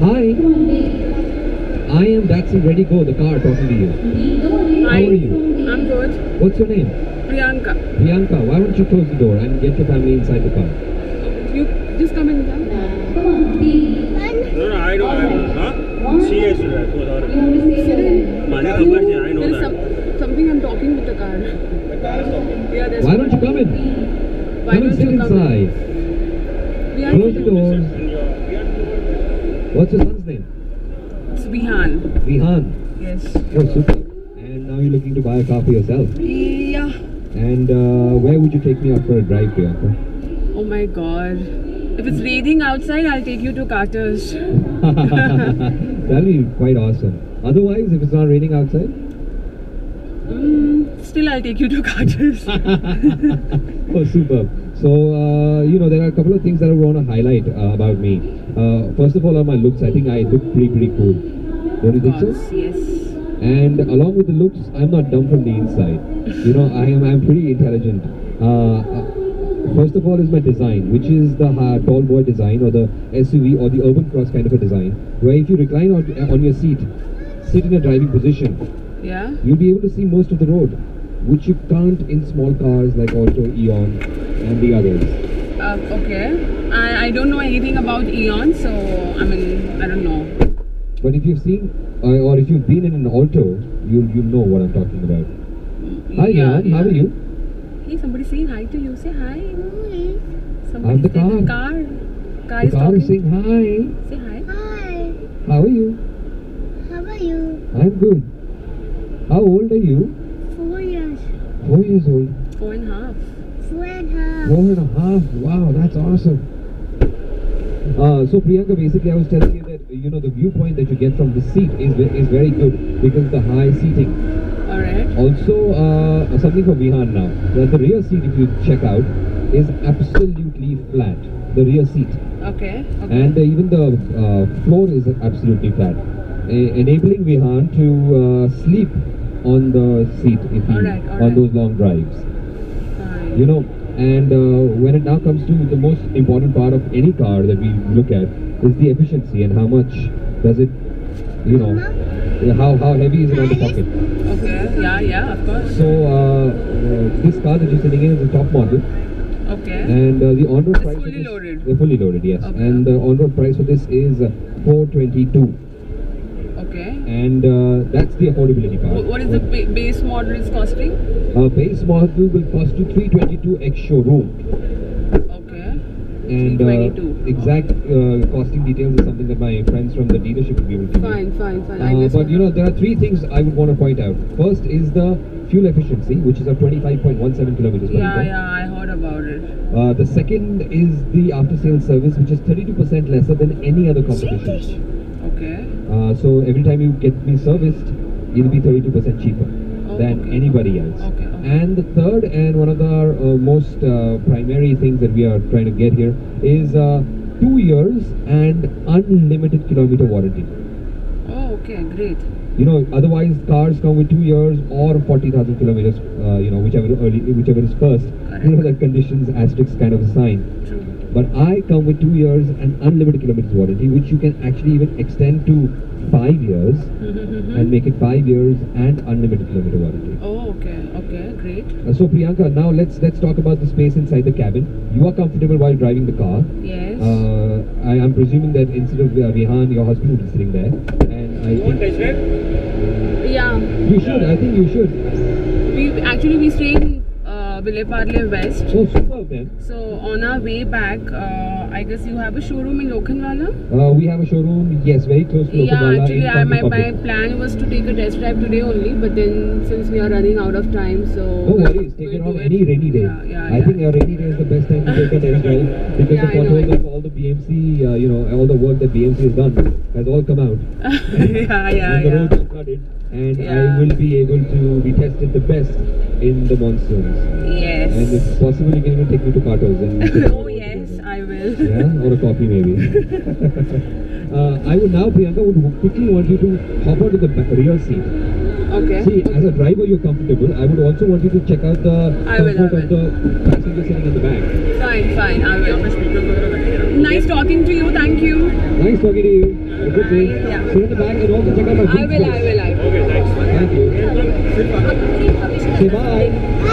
Hi. I am Daxi Ready Go, the car talking to you. Hi. How are you? I'm good. What's your name? Priyanka. Priyanka, why don't you close the door and get your family inside the car? You just come in. No, I don't. Huh? She has to drive. I know There is that. something I'm talking with the car. The car is talking. Yeah, there's Why don't you come in? Why Come and don't sit you come inside. We are Close the sitting. doors. What's your son's name? It's Bihan. Vihan. Yes. Oh, super. And now you're looking to buy a car for yourself. Yeah. And where would you take me out for a drive, Priyanka? Oh my god. If it's raining outside, I'll take you to Carter's. That'll be quite awesome. Otherwise, if it's not raining outside? Still, I'll take you to Carter's. Oh, superb. So, there are a couple of things that I want to highlight about me. First of all, on my looks, I think I look pretty cool. Don't you think so? Yes. And along with the looks, I'm not dumb from the inside. I'm pretty intelligent. First of all is my design, which is the tall boy design, or the SUV, or the urban cross kind of a design, where if you recline on your seat, sit in a driving position, Yeah? you'll be able to see most of the road, which you can't in small cars like Alto, Eon, and the others. Okay. I don't know anything about Eon, so I don't know. But if you've seen, or if you've been in an Alto, you'll know what I'm talking about. Hi, Yeah, Eon, how are you? Hey, somebody saying hi to you. Say hi. I'm the car. The car The is car talking. is saying hi. Say hi. Hi, How are you? how are you? I'm good. How old are you? 4 years. 4 years old. 4.5. 4.5. 4.5. Wow, that's awesome. So Priyanka, basically I was telling you that the viewpoint that you get from the seat is very good because of the high seating. Alright. Also, something for Vihan now. That the rear seat, if you check out, is absolutely flat. The rear seat, Okay. and even the floor is absolutely flat, enabling Vihan to sleep on the seat if he Alright. on those long drives. Fine. And when it now comes to the most important part of any car that we look at is the efficiency and how much does it, how heavy is it on the pocket. Okay. Yeah, of course. So this car that you're sitting in is a top model, Okay. and the on-road It's price fully for this, loaded. They're fully loaded, yes. Okay. And the on-road price for this is 422, Okay. and that's the affordability part. What is the base model is costing? Base model will cost you 322 ex showroom. Okay. And 322. exact costing details is something that my friends from the dealership will be able to give you. Fine. I guess. But there are three things I would want to point out. First is the fuel efficiency, which is of 25.17 kilometers per liter. Yeah, I heard about it. The second is the after-sales service, which is 32% lesser than any other competition. Okay. So every time you get me serviced, it'll be 32% cheaper than okay. anybody else. Okay. And the third and one of the most primary things that we are trying to get here is 2 years and unlimited kilometer warranty. Oh, okay, great. Otherwise cars come with 2 years or 40,000 kilometers, whichever is first. Correct. That conditions asterisk kind of a sign. True. But I come with 2 years and unlimited kilometers warranty, which you can actually even extend to 5 years and make it 5 years and unlimited kilometer warranty. Oh, okay, great. So Priyanka, now let's talk about the space inside the cabin. You are comfortable while driving the car. Yes. I am presuming that instead of Vihan, your husband will be sitting there. And You want test drive? Yeah. you should. I think you should. We stay in Vile Parle West. Oh, superb then. So on our way back, I guess you have a showroom in Lokhandwala? We have a showroom, yes, very close to Yeah, Lokhandwala actually in my Public. plan was to take a test drive today only, but then since we are running out of time, so No worries, take it we'll on do any rainy day. Yeah, I think a rainy day is the best time to take a test drive because Yeah, the I know, photos I of all the BMC, all the work that BMC has done has all come out. And the roads are flooded, and I Yeah. will be able to be tested the best in the monsoons. Yes. And if possible, you can even take me to Carter's. And Oh yes, I will. yeah, or a coffee maybe. I would now, Priyanka, would quickly want you to hop onto the rear seat. Okay. See, as a driver, you're comfortable. I would also want you to check out the I will. comfort of the passenger sitting in the back. Fine, I will. Nice talking to you, thank you. Nice talking to you. Have a good day. Yeah. Sit in the back and also check out my I will. Okay, thanks. Thank you. Welcome. Sit back. Say bye.